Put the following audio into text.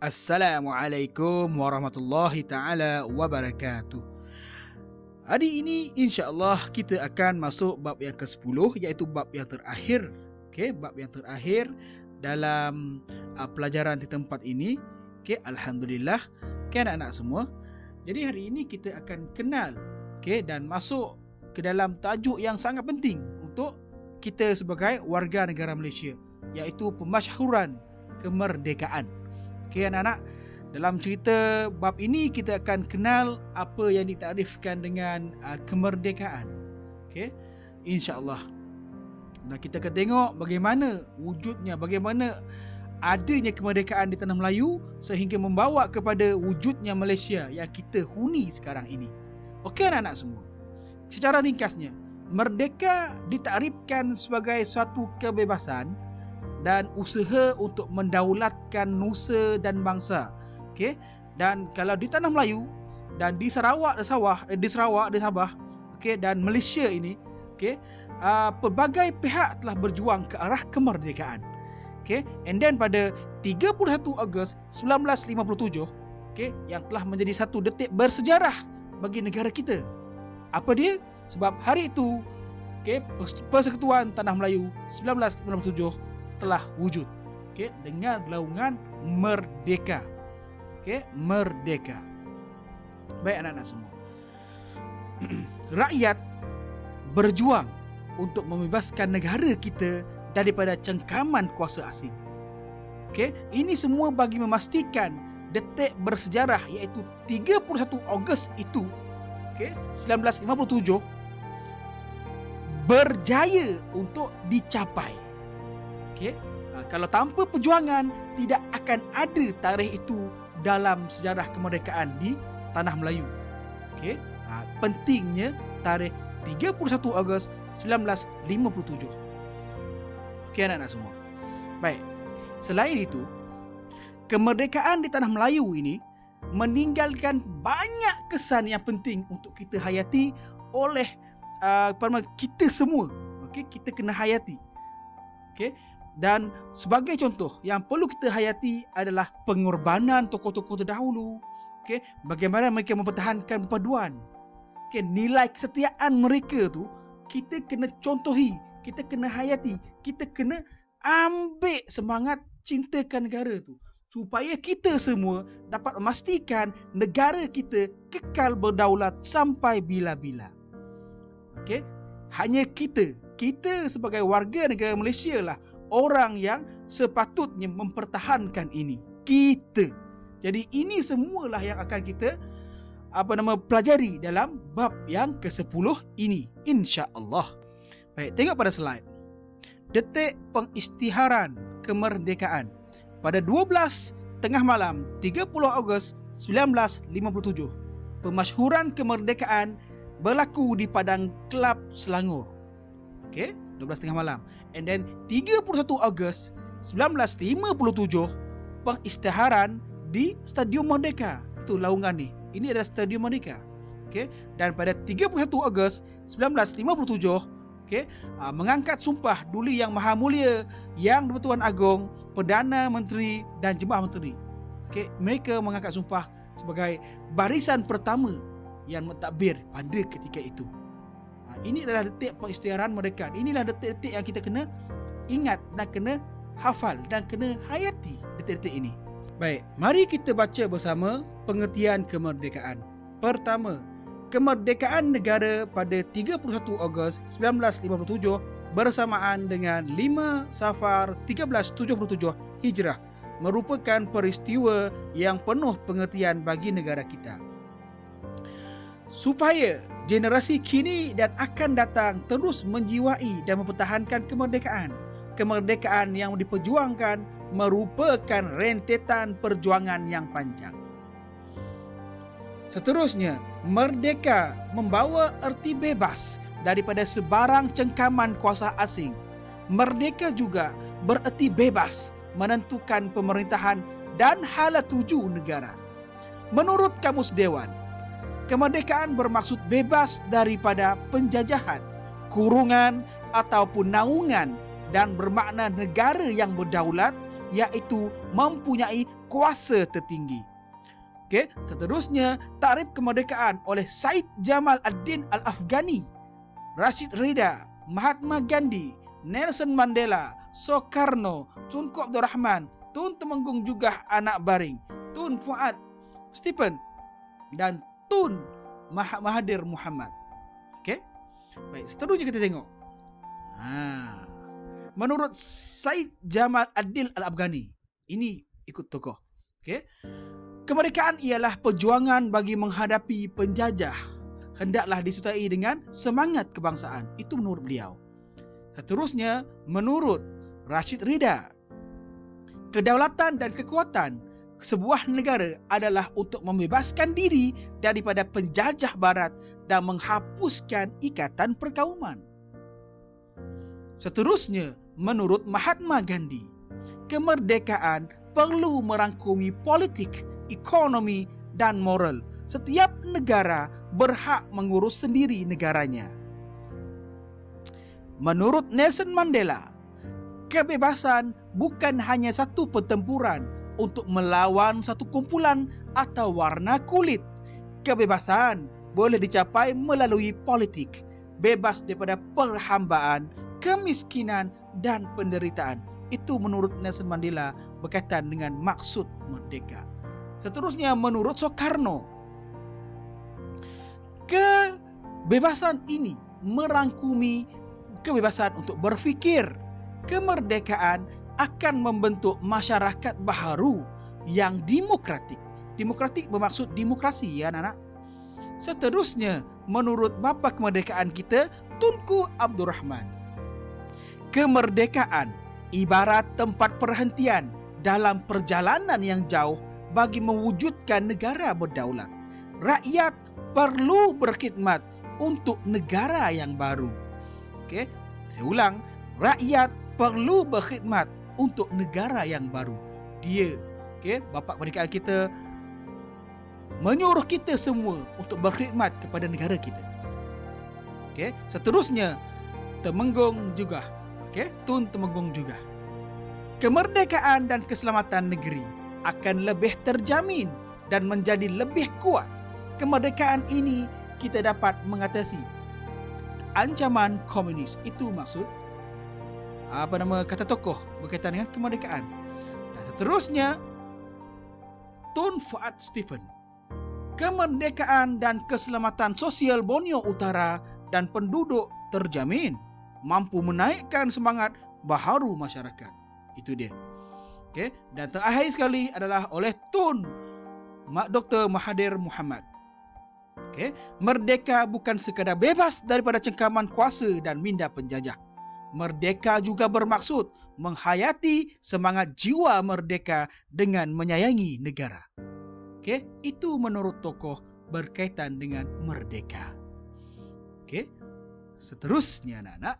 Assalamualaikum warahmatullahi ta'ala wabarakatuh. Hari ini insya-Allah kita akan masuk bab yang ke-10, iaitu bab yang terakhir. Bab yang terakhir dalam pelajaran di tempat ini. Alhamdulillah, anak-anak semua. Jadi hari ini kita akan kenal dan masuk ke dalam tajuk yang sangat penting untuk kita sebagai warga negara Malaysia, iaitu pemasyhuran kemerdekaan. Anak-anak, dalam cerita bab ini kita akan kenal apa yang ditarifkan dengan kemerdekaan. InsyaAllah. Dan kita akan tengok bagaimana wujudnya, bagaimana adanya kemerdekaan di tanah Melayu sehingga membawa kepada wujudnya Malaysia yang kita huni sekarang ini. Okey anak-anak semua. Secara ringkasnya, merdeka ditarifkan sebagai suatu kebebasan dan usaha untuk mendaulatkan nusa dan bangsa. Dan kalau di tanah Melayu dan di Sarawak, di Sabah, dan Malaysia ini, pelbagai pihak telah berjuang ke arah kemerdekaan. And then pada 31 Ogos 1957, yang telah menjadi satu detik bersejarah bagi negara kita. Apa dia? Sebab hari itu Persekutuan Tanah Melayu 1957 telah wujud dengan naungan merdeka. Merdeka. Baik anak-anak semua. Rakyat berjuang untuk membebaskan negara kita daripada cengkaman kuasa asing. Ini semua bagi memastikan detik bersejarah, iaitu 31 Ogos itu 1957 berjaya untuk dicapai. Kalau tanpa perjuangan, tidak akan ada tarikh itu dalam sejarah kemerdekaan di tanah Melayu. Pentingnya tarikh 31 Ogos 1957. Anak-anak semua. Baik. Selain itu, kemerdekaan di tanah Melayu ini meninggalkan banyak kesan yang penting untuk kita hayati oleh kita semua. Kita kena hayati. Dan sebagai contoh yang perlu kita hayati adalah pengorbanan tokoh-tokoh terdahulu. Bagaimana mereka mempertahankan perpaduan. Nilai kesetiaan mereka tu kita kena contohi, kita kena hayati, kita kena ambil semangat cintakan negara tu, supaya kita semua dapat memastikan negara kita kekal berdaulat sampai bila-bila. Hanya kita sebagai warga negara Malaysia lah orang yang sepatutnya mempertahankan ini. Kita. Jadi ini semualah yang akan kita pelajari dalam bab yang ke-10 ini, insya-Allah. Baik, tengok pada slide. Detik pengisytiharan kemerdekaan pada 12 tengah malam 30 Ogos 1957. Pemasyhuran kemerdekaan berlaku di Padang Kelab Selangor. 12 tengah malam. And then 31 Ogos 1957 pengisytiharan di Stadium Merdeka. Itu laungan ni. Ini adalah Stadium Merdeka. Dan pada 31 Ogos 1957 mengangkat sumpah Duli Yang Maha Mulia Yang di-Pertuan Agong, Perdana Menteri dan Jemaah Menteri. Mereka mengangkat sumpah sebagai barisan pertama yang mentadbir pada ketika itu. Ini adalah detik pengisytiharan mereka. Inilah detik-detik yang kita kena ingat dan kena hafal dan kena hayati detik-detik ini. Baik, mari kita baca bersama pengertian kemerdekaan. Pertama, kemerdekaan negara pada 31 Ogos 1957 bersamaan dengan 5 Safar 1377 Hijrah merupakan peristiwa yang penuh pengertian bagi negara kita. Supaya generasi kini dan akan datang terus menjiwai dan mempertahankan kemerdekaan. Kemerdekaan yang diperjuangkan merupakan rentetan perjuangan yang panjang. Seterusnya, merdeka membawa erti bebas daripada sebarang cengkaman kuasa asing. Merdeka juga bererti bebas menentukan pemerintahan dan hala tuju negara. Menurut Kamus Dewan, kemerdekaan bermaksud bebas daripada penjajahan, kurungan ataupun naungan dan bermakna negara yang berdaulat, iaitu mempunyai kuasa tertinggi. Okey, seterusnya takrif kemerdekaan oleh Said Jamal Ad-Din Al-Afghani, Rashid Rida, Mahatma Gandhi, Nelson Mandela, Soekarno, Tunku Abdul Rahman, Tun Temenggung Jugah Anak Baring, Tun Fuad Stephen dan Tun Mahathir Muhammad. Okey. Baik, seterusnya kita tengok. Menurut Said Jamal Ad-Din Al-Afghani, ini ikut tokoh. Okey. Kemerdekaan ialah perjuangan bagi menghadapi penjajah. Hendaklah disertai dengan semangat kebangsaan. Itu menurut beliau. Seterusnya, menurut Rashid Rida, kedaulatan dan kekuatan sebuah negara adalah untuk membebaskan diri daripada penjajah barat dan menghapuskan ikatan perkauman. Seterusnya, menurut Mahatma Gandhi, kemerdekaan perlu merangkumi politik, ekonomi dan moral. Setiap negara berhak mengurus sendiri negaranya. Menurut Nelson Mandela, kebebasan bukan hanya satu pertempuran untuk melawan satu kumpulan atau warna kulit. Kebebasan boleh dicapai melalui politik, bebas daripada perhambaan, kemiskinan dan penderitaan. Itu menurut Nelson Mandela berkaitan dengan maksud merdeka. Seterusnya, menurut Soekarno, kebebasan ini merangkumi kebebasan untuk berfikir. Kemerdekaan akan membentuk masyarakat baharu yang demokratik. Demokratik bermaksud demokrasi, ya anak-anak. Seterusnya, menurut bapa kemerdekaan kita, Tunku Abdul Rahman, kemerdekaan ibarat tempat perhentian dalam perjalanan yang jauh bagi mewujudkan negara berdaulat. Rakyat perlu berkhidmat untuk negara yang baru. Okey, saya ulang, rakyat perlu berkhidmat untuk negara yang baru. Dia, okey, bapa kemerdekaan kita menyuruh kita semua untuk berkhidmat kepada negara kita. Okey, seterusnya Temenggung juga. Okey, Tun Temenggung juga. Kemerdekaan dan keselamatan negeri akan lebih terjamin dan menjadi lebih kuat. Kemerdekaan ini kita dapat mengatasi ancaman komunis. Itu maksud kata tokoh berkaitan dengan kemerdekaan. Dan seterusnya, Tun Fuad Stephen, kemerdekaan dan keselamatan sosial Borneo Utara dan penduduk terjamin, mampu menaikkan semangat baharu masyarakat. Itu dia. Okay. Dan terakhir sekali adalah oleh Tun Dr. Mahathir Muhammad. Okay. Merdeka bukan sekadar bebas daripada cengkaman kuasa dan minda penjajah. Merdeka juga bermaksud menghayati semangat jiwa merdeka dengan menyayangi negara. Okay. Itu menurut tokoh berkaitan dengan merdeka. Okay. Seterusnya, anak-anak,